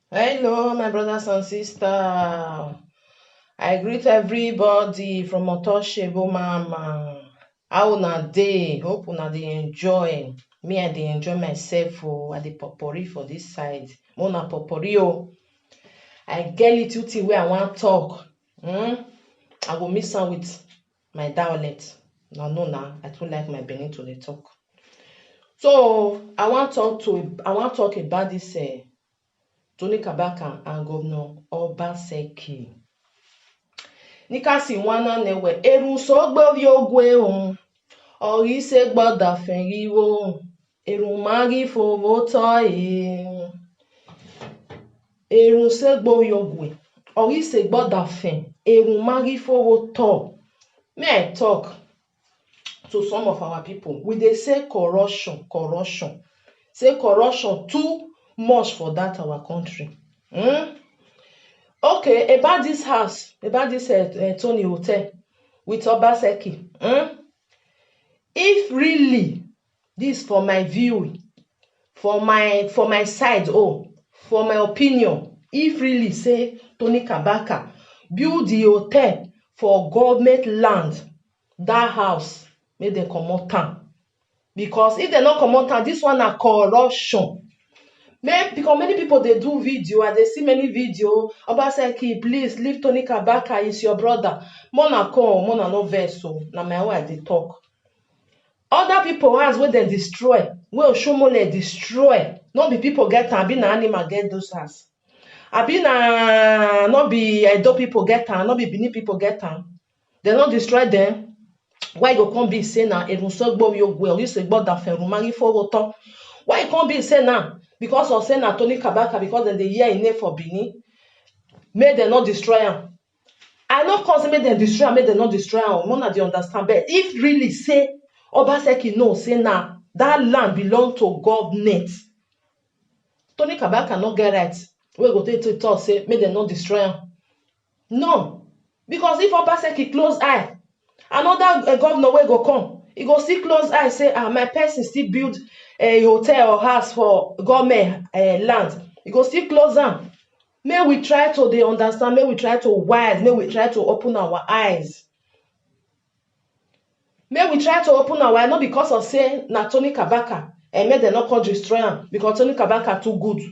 Hello, my brothers and sisters. I greet everybody from Otoshebo Mama. How una dey? Hope una dey enjoy. Me, I dey enjoy myself. I dey popori for this side. Una popori o. I get little thing where I want talk. I go mix am with my dialect. No, I too like my Benin to dey talk. So I want talk about this. Tony Kabaka and Governor Obaseki. Nikasi wana newe eru sogbo viogwe ori se gboda feriwo eru magi fovoto eru se gbo viogwe ori se gboda fen eru magi fovoto. May I talk to some of our people? We dey say corruption. Say corruption too much for that our country. Okay, about this house, about this Tony Hotel with Obaseki. If really this for my view, for my side, for my opinion, if really say Tony Kabaka build the hotel for government land, that house make them comot am. Because if they not comot am, this one na corruption. Because many people they do video and they see many video. Obaseki, please leave Tony Kabaka, is your brother. Mona come, mona no verse. So na my way they talk. Other people house where they destroy, where Shomole destroy. Not be people get am, be na animal get those house. Abi na not be Edo people get am, not be Benin people get am. They not destroy them. Why go come be say na Erusogbo Yogwe, you say gboda ferumari foroto. Why it can't be say now? Because of saying Tony Kabaka, because then they hear in name for Benin, may they not destroy him. I not cause make them destroy, may they not destroy him. None of they understand. But if really say Obaseki no say now that land belong to government, Tony Kabaka not get right. We go to talk say may they not destroy him. No, because if Obaseki close eye, another governor will go come. He go see close eye say my person still build a hotel or house for government land. You go still close down. May we try to dey understand, may we try to wise, may we try to open our eyes. May we try to open our eyes, not because of saying na Tony Kabaka and may they not come destroy am because Tony Kabaka too good.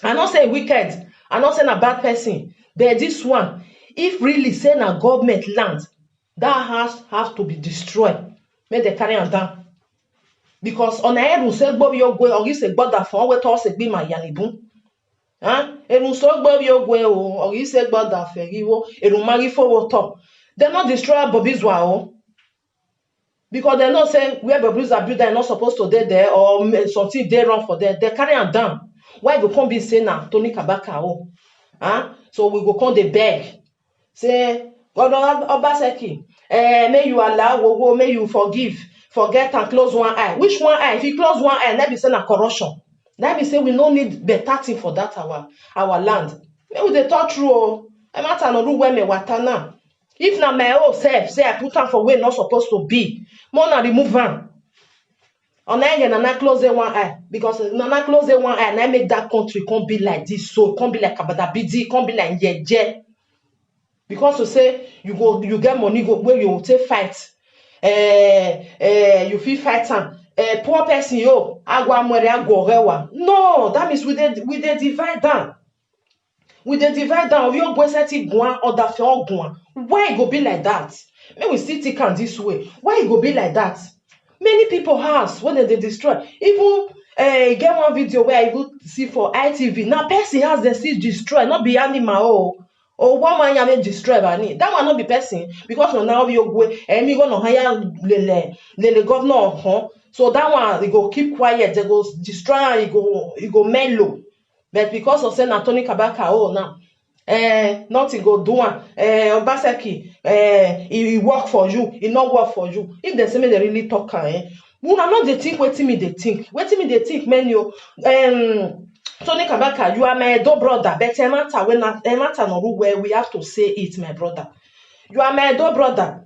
I not say wicked, I not say na bad person, but this one, if really say na government land, that house have to be destroyed. May they carry am down. Because on a say Bobby Ogwe or you say Boda for we toss a be my yanibun. So Bobby Ogwe or you say Boda Feriwo, Erumari for top. They're not destroy Bobby's wow. Because they not say where Bobby's are built, they're not supposed to be there or something they run for there. They carry them down. Why go come be say now Tony Kabaka? So we go come the beg. Say God Obaseki, may you allow, may you forget and close one eye. Which one eye? If you close one eye, let me say na corruption. Let me say we no need better thing for that our land. Maybe they talk true. I matter no do where me water now. If na my own self say I put am for where not supposed to be, more na remove am. On na close one eye because na close one eye and I make that country come be like this, so come be like Abadabidi, come be like Yeje. Because to say you get money go where you take fight. You feel fight am. Poor person yo, agwa mwere agwa. No, that means we dey divide down. We dey divide down. We all go seti gwan other fe gwan. Why it go be like that? May we still think am this way. Why it go be like that? Many people house when they destroy. Even get one video where I go see for ITV. Now person house they see destroy, not be animal or one man yame destroy bani. That one not be person because now we go and me gonna hire the governor. So that one they go keep quiet, they go destroy and he go mellow. But because of saying Tony Kabaka, now nothing go do one. Obaseki, he work for you, he not work for you. If they say me they really talk, una not they think wetin me they think. Wetin me they think, man, you Tony Kabaka, you are my Edo brother, but matter no where we have to say it, my brother. You are my Edo brother.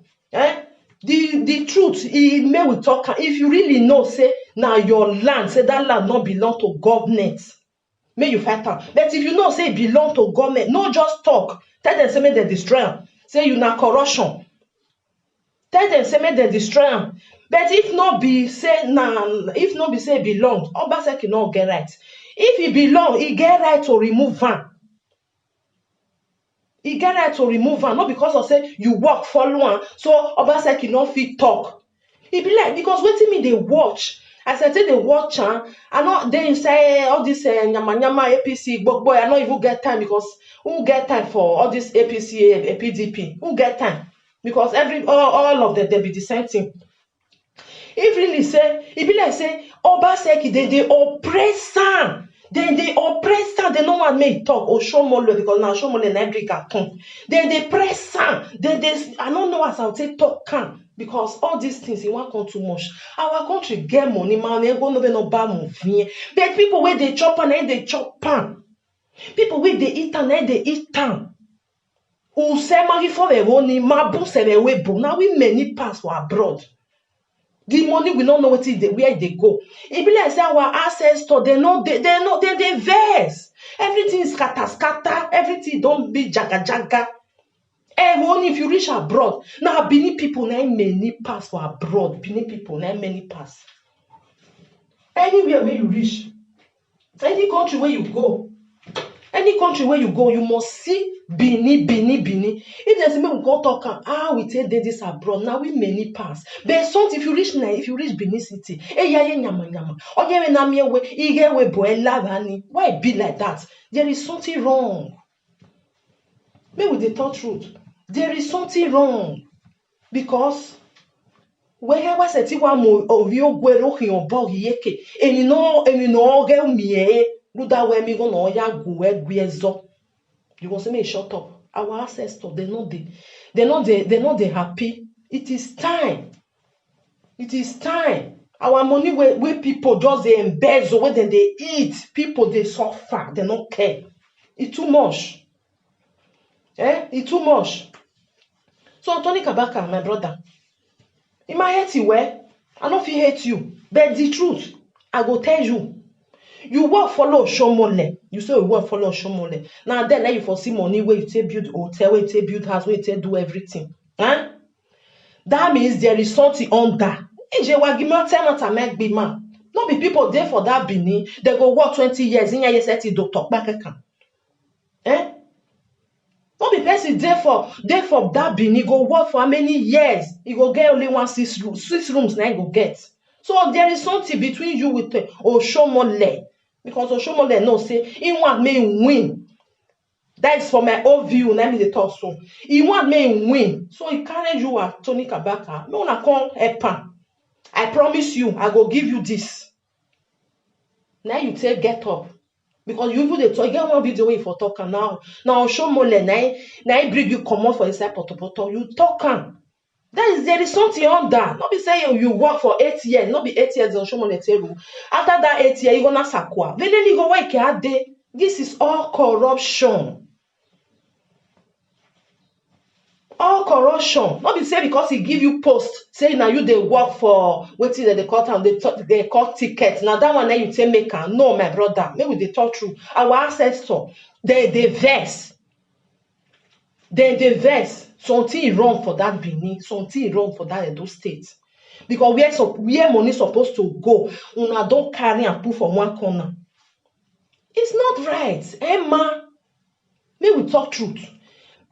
The truth, may we talk. If you really know, say now your land, say that land not belong to government. May you fight am. But if you know say it belong to government, no just talk. Tell them say make dem destroy am. Say you na corruption. Tell them say make dem destroy am. But if no be say e belong, Obaseki no get right. If e belong, e get right to remove am. E get right to remove am, not because of say you work follow am, so Obaseki no fit talk. E be like because wetin me dey watch, as I take dey watch am, I no dey inside all this nyama APC gbogbo. I no even get time because who get time for all this APC PDP? Who get time? Because all of them they be the same thing. If really say, e be like say Obaseki they oppress am. They oppress am. They no want make e talk. Oshomole, because now Oshomole na every cartoon. They press am. I don't know as I'll take talk can, because all these things, e wan come too much. Our country get money, man. We go no buy movie. But people where they chop am, they chop pan. People where they eat am, they eat am. Who say marry for the money, mabu se the way bo. Now we many pass for abroad. The money we don't know where they go. It be like say our ancestors, they vex. Everything is scatter. Everything don't be jaga. Only if you reach abroad. Now Benin people na many pass for abroad. Benin people na many pass. Anywhere where you reach, any country where you go, you must see Benin. If there's a we go talk we take this abroad. Now we many pass. But something if you reach Benin City, nyama. Na me we boy lavani. Why it be like that? There is something wrong. Maybe they talk truth. There is something wrong. Because wherever seti wa mo ovio gwero hion bo yeke. Emi no ge mie. Luda we mi go no ya gwe gwezo. You go say me shut up. Our ancestors, they're not happy. It is time. Our money where people just they embezzle, where then they eat, people they suffer, they don't care. It's too much. It's too much. So Tony Kabaka, my brother, in my hate you where I don't feel hate you, but the truth, I go tell you. You work follow Shomole. You say you work follow Shomole. Now then let you for see money where you take build hotel, where you take build house, where you take do everything. That means there is something under. Not be people there for that Benin. They go work 20 years in your city doctor back can. Not be person there for that Benin go work for how many years? You go get only 6 rooms now you go get. So there is something between you with Oshomole. Because Oshomole knows say he want me win. That is for my own view. Let me the talk so. He want me win. So he carried you at Tony Kabaka. No one come help. I promise you, I go give you this. Now you take get up. Because you put the talk, get one video way for talk now. Now Oshomole now bring you come out for inside poto. You talk there is something on that. Not be saying you work for 8 years, not be 8 years on Shomole table. After that 8 years, you're gonna sakwa. Veneli go work a day. This is all corruption. All corruption. Not be saying because he give you post, say now you they work for waiting that they cut down, they cut tickets. Now that one then you say make a no, my brother. Maybe they talk true. Our ancestors, they vex. They vex. Something wrong for that Benin, something wrong for that Edo State. Because where money supposed to go, una don't carry and put from one corner. It's not right. Emma, may we talk truth.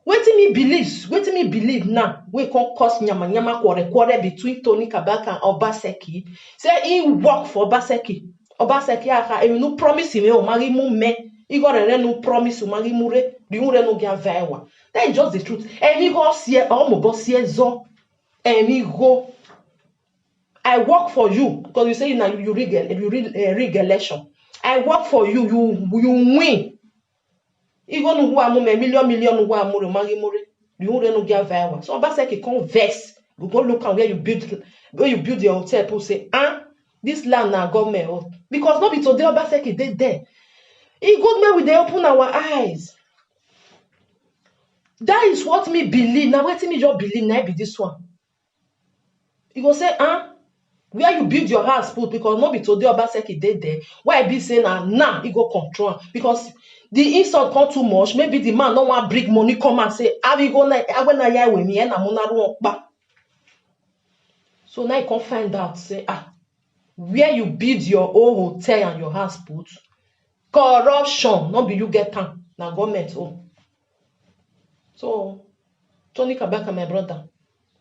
Wetin me believe now. We can cause nyama quarrel between Tony Kabaka and Obaseki. Say he work for Obaseki. Obaseki aka e no promise him o mari mu me. He got a no promise o mari mu re. The no get vewa. That is just the truth. Emi go see zo. Emi go. I work for you because you say you rig election. I work for you. You win. Even who are million who are more mari more. You no get vewa. So Obaseki come vex. We go look at where you build your hotel. People say, this land now government. Because not be today Obaseki they there. He good man with they open our eyes. That is what me believe. Now, what me just believe now be this one. You go say, Where you build your house put, because no be today Obaseki dey there. Why be say now he go control, because the insult come too much. Maybe the man no want bring money come and say, "How you gonna with me?" And so now you can find out, say, where you build your own hotel and your house put, corruption, not be you get time, now government own. So, Tony Kabaka, my brother,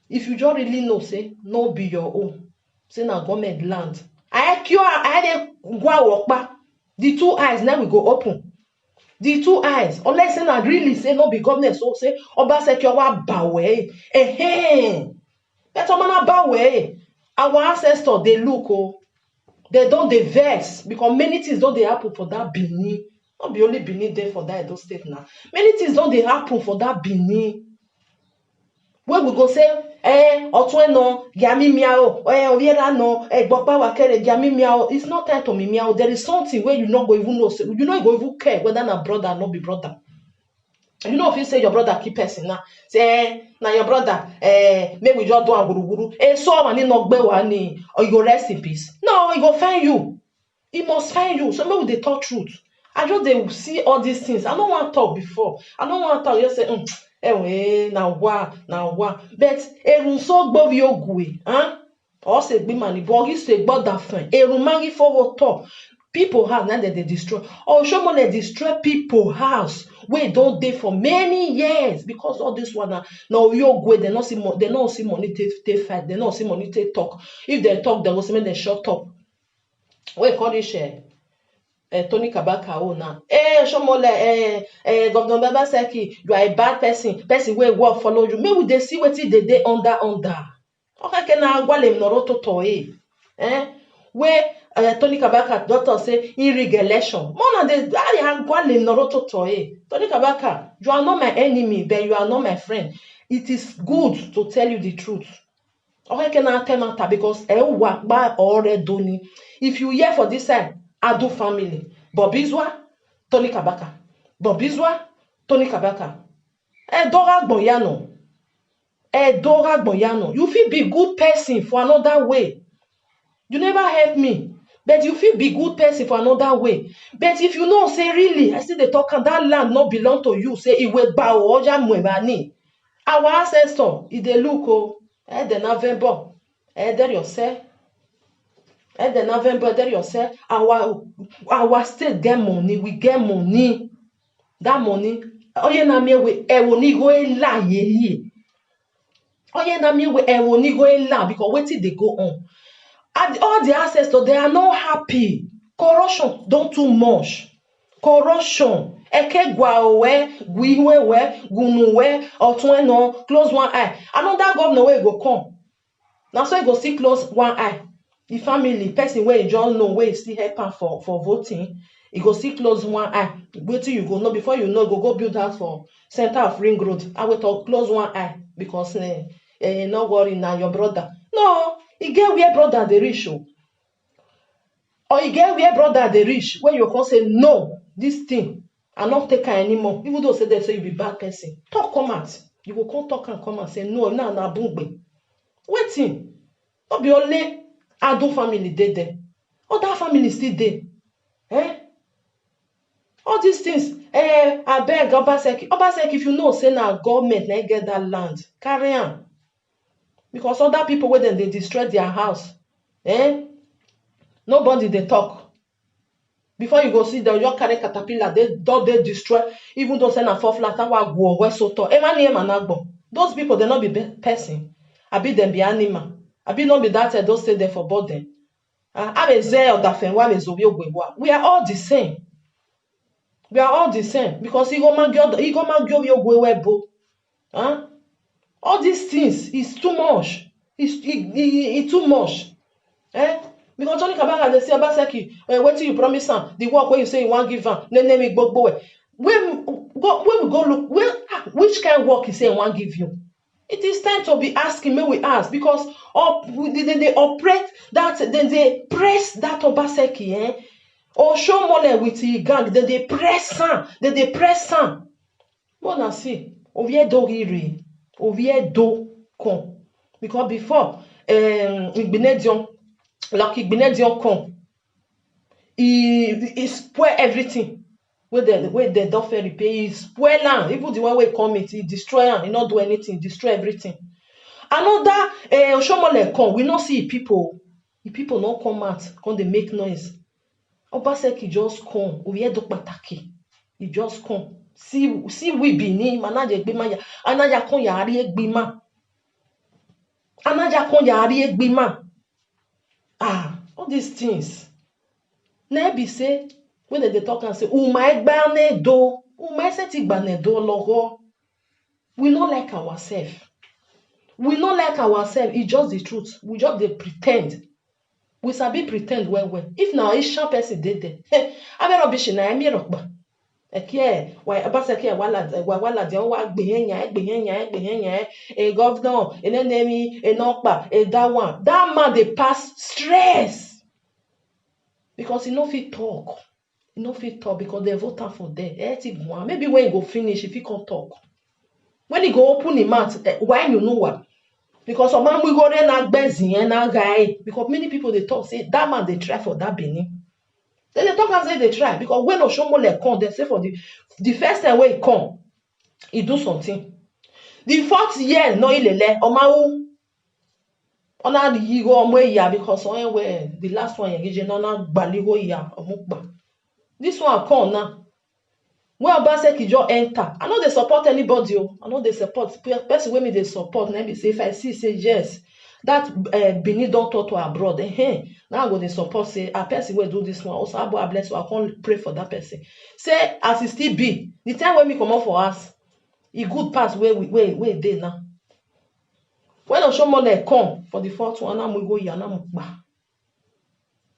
if you just really know, say, no be your own, say now government land. I go walk back. The two eyes now we go open. The two eyes, unless say na really say no be government, so say Obaseki wa bawe. Better man bawe. Our ancestors they look they don't they vex, because many things don't they happen for that Benin. Not be only Benin there for that Edo state now. Many things don't they happen for that Benin. Where we go say, Otweno, Giami Miao, Oviera no, Bopa Wakere, Giami Miao. It's not time to me Miao. There is something where you not go even know, you not go even care whether na brother or not be brother. You know if you say your brother keep person now, say now your brother, maybe we just do a guru. So many not be one, or you go rest in peace. No, he go find you. He must find you. So maybe they talk truth. I just they see all these things. I don't want to talk before. I don't want to talk. Just say, now what? But so gbov yogwe, or say be money, but he say about that friend. Mangi forward talk. People house now that they destroy. Or show money destroy people house where don't they for many years, because all this one now yogwe they not see money take fight. They not see money take talk. If they talk, they will say they shut up. Wait, call this share. Tony Kabaka now. Shomole, Governor Obaseki, you are a bad person where work follow you. Maybe they see what they day under. Okay, can I go them noroto toy? Where Tony Kabaka doctor say irrigation. More than I have go them noroto toy. Tony Kabaka, you are not my enemy, but you are not my friend. It is good to tell you the truth. Okay, can I tell you because work by already. If you hear for this side, Ado family, Bobizwa, Tony Kabaka. Bobizwa, Tony Kabaka. Dora Boyano. You feel be good person for another way. You never help me, but you feel be good person for another way. But if you know, say really, I see the talk that land not belong to you. Say it will bow oja mwebani. Our ancestor, if they look, the November, there yourself. And then November, there yourself, our state get money, we get money. That money, na me we ewoni go la ye. Na me we ewoni go la, because wetin they go on. And all the ancestors, they are not happy. Corruption don't too much. Corruption. Eke gwawe, gwiwewe, gunuwe, otweno, close one eye. Another governor where go come. Now so you go see close one eye. The family person where you just know where you still help am for voting, you go see close one eye. Wait till you go know, before you know, go build house for center of Ring Road. I will talk close one eye because no worry now your brother. No, you get where brother they reach you. Or you get where brother they reach where you can say no, this thing I not take her anymore. Even though say they say you be bad person, talk come out. You will come talk and come and say no, na bungbe. Waiting, not be only. Ado family dey there. Other family still there. All these things. I beg Obaseki. Obaseki, if you know, say now government na get that land, carry on. Because other people where then they destroy their house. Nobody they talk. Before you go see them, you carry caterpillar, they destroy. Even though say na 4 flat, where so tall. Those people they not be person. I be them be animal. I be not be that don't stay there for burden. We are all the same. We are all the same because all these things is too much. It's too much. Because Tony Kabaka they say Obaseki, what you promise am, the work where you say you want give am, name it gbogbo. When we go look, which kind of work he say he want give you? It is time to be asking, may we ask, because they operate that, then they press that Obaseki, or show money with the gang, then they press some, Mona see, ovie do iri, ovie do kon, because before, Igbinedion, like Igbine Dion come, he spoil everything. Where they don't fair repay, he spoil am. Even the one wey come it, he destroy am, he not do anything, destroy everything. Another Oshomole come, we not see people. The people not come out, come they make noise. Obaseki just come, Oyedo Pataki. He just come. See we Bini, manaje gbima ya, anaja kon yari egbima. Anaja kon yari egbima. All these things. Na be say, when they talk and say, Uma egbane do, Uma seti gbane do logo. We not like ourselves. We not like ourselves. It's just the truth. We just they pretend. We sabi pretend well. If now a sharp person did there, I be rubbish na emi rokba. Eke why abaseke wala de wa gbehenya a governor an enemy a nokpa a that one. That man they pass stress. Because he no fit talk. He no fit talk because they vote for there. Maybe when he go finish, if he can't talk. When he go open his mouth, why you know what? Because some man we go there na benzin na guy. Because many people they talk say that man they try for that Benin. Then they talk and say they try because when Oshomole come, they say for the first time when he come, he do something. The fourth year no ilele omawu. Ona the go omwe ya because when the last one you no na gbaligo ya omukba. This one come now. When Obaseki just enter, I know they support anybody. I know they support person when me they support. Maybe say if I see say yes, that Benin don't talk to abroad. Now I go they support say a person will do this one. Also, I bless you. I can't pray for that person. Say as it still be, the time when me come out for us, it good pass where we dey now. When Oshomole come for the fourth one, we go yana.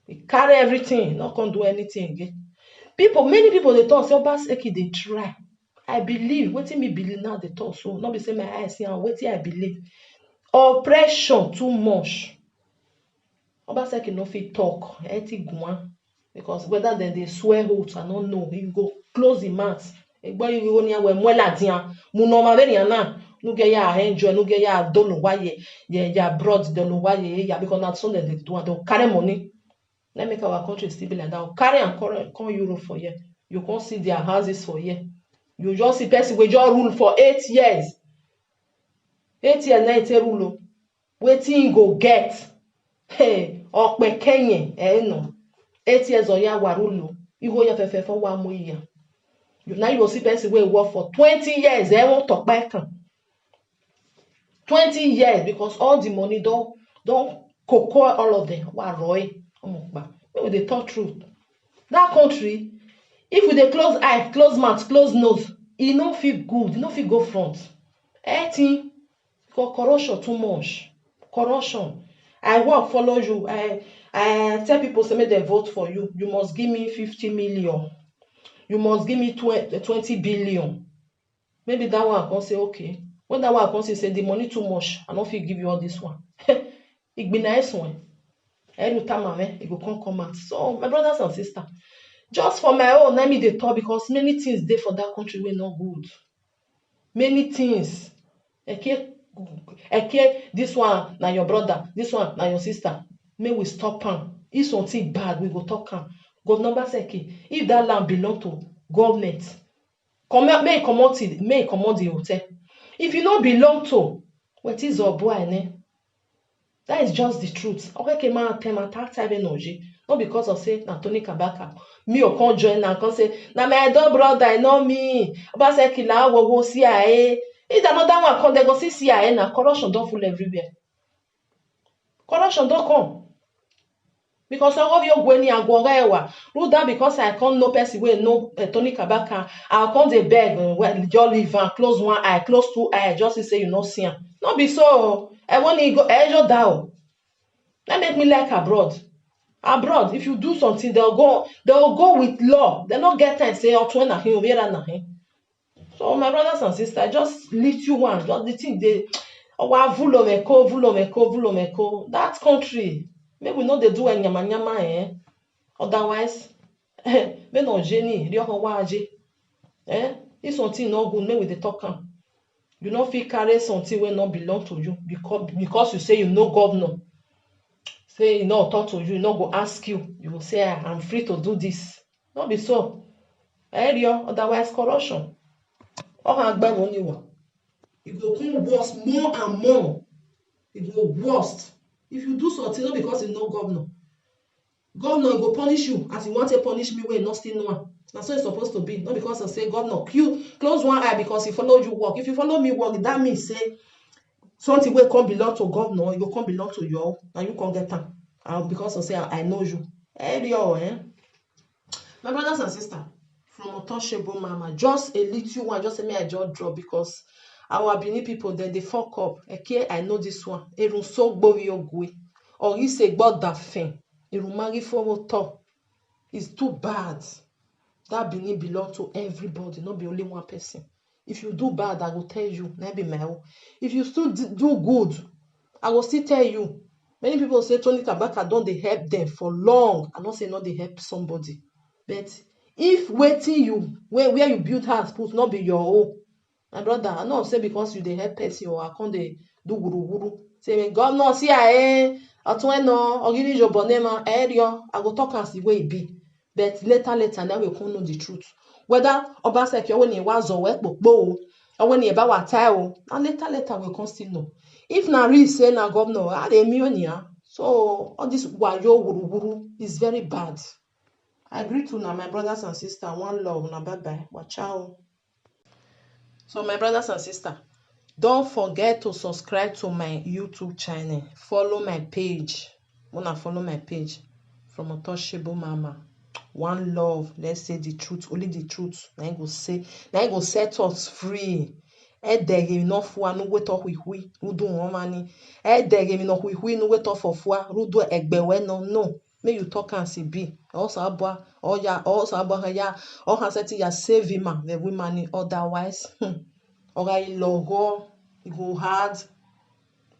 We carry everything, not gonna do anything again. Many people they talk say Obaseki they try. I believe. Wetin me believe now they talk so. Not be say my eyes see and wetin I believe. Oppression too much. Obaseki no fit talk. Because whether they swear oath, I don't know. You go close the mouth. Egbo you go near we mwela dian. Mu no ma very na. No get ya enjoy. No get ya don't know why ya broad don't know why ya because na so they do and they carry money. Let make our country still be like that. Carry and come Europe for year. You can't see their houses for year. You just see person we just rule for 8 years. 8 years na ite rule. Wetin you go get? Hey, okpe Kenya, no. 8 years oya wa rule. You go ya fefe for 1 more year. Now you go see person we work for 20 years. They won't talk back. 20 years because all the money don't cocoa all of them. Wa roy. Maybe they talk truth. That country, if we dey close eye, close mouth, close nose, e no feel good, e no fit go front. Because corruption too much. Corruption. I work, follow you. I tell people say make they vote for you. You must give me 50 million. You must give me 20 billion. Maybe that one I can say okay. When that one I can say the money too much, I no fit give you all this one. It be nice one. It go come out. So my brothers and sisters, just for my own, let me dey talk because many things there for that country were not good. Many things. This one now your brother, this one now your sister. May we stop am. If something bad, we go talk am. Governor Obaseki, if that land belong to government, may commot the hotel. If you not belong to, what is your boy? That is just the truth. Okay, man, not because of say Tony Kabaka. Me or can't join now, can say, na my dog brother, I know me. Obaseki la go CIA. If another one come, they go see CIA now. Corruption don't full everywhere. Corruption don't come. Because some of you go any and go rule that because I can't know person wey know Tony Kabaka. I can't dey beg well, just leave and close one eye, close 2 eyes, just to say you not see him. Not be so. I want to go just down. That make me like abroad. Abroad, if you do something, they'll go with law. They not get time say oh na him, where na him. So my brothers and sisters, just lift you one. Just the thing they vulomeko. That country, maybe we know they do any nyama. Otherwise, me no genie, if something no good, maybe they talk am. You not feel carry something will not belong to you because you say you know governor. say e no talk to you, e no go ask you, you go say I'm free to do this. No be so. Area otherwise corruption. Oha agbe won ni wa. E go come worse more and more. E go worst. If you do something, not because you know governor. Governor go punish you as you want to punish me wey no still know am. Na so it's supposed to be. Not because I say governor, you close one eye because he follow you work. If you follow me work, that means say something will come belong to governor, it go come belong to you, and you can't get am. And because I say I know you. My brothers and sisters, from Untouchable Mama, just a little one, just say me I just drop because our Benin people then they fuck up. Okay, I know this one. Erun so gbori ogwe. Or you say God that thing. Erun marry for top. It's too bad. That Benin belong to everybody, not be only one person. If you do bad, I will tell you, maybe my own. If you still do good, I will still tell you. Many people say Tony Kabaka don't they help them for long. I not say not they help somebody. But if waiting you where you build house put not be your own, my brother, I not say because you they help person or I can't they do guru. Say God no see I atweno or give your bonema area. I go talk as the way it be. But later now we can't know the truth. Whether Obaseki when he was or work or when he about what time, and later we can still know. If na real say na governor, are they millionaire? So all this wayo wuru is very bad. I agree to now, my brothers and sisters. One love, na bye bye. Watch out. So my brothers and sisters, don't forget to subscribe to my YouTube channel. Follow my page. Wanna follow my page from Untouchable Mama. One love. Let's say the truth, only the truth. Now I go say, now I go set us free. Edege no fua no weto hwihui rudu womani. Edege no hwihui no weto fofua rudu egbewe no. May you talk and see be. Also abwa ya or has set ya save him the women otherwise. Or I logo it go hard.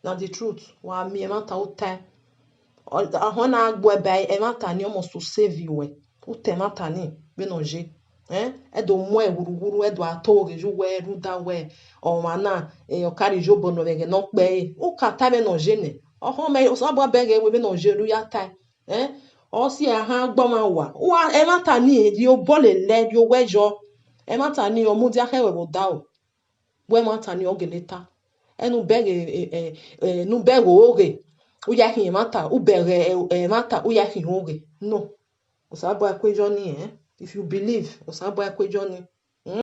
Now the truth. Wa mi emata uta. Or ahona agbo by emata ni almost to save you. Uta emata ni benoje. Edo mwe wuru edo atoge ju we ruda we o wana o kari jo bono bege no pe o kata be no jene o ho me o sabo bege we be no jeru ya tai o si aha gboma wa e mata ni di o bole le di o wejo e mata ni o mu dia hewe bo da o we mata ni o geleta enu bege nu bege oge o ya hin mata u bere e mata o ya hin oge no o sabo akwejo ni if you believe, Osabo Ekwejoni,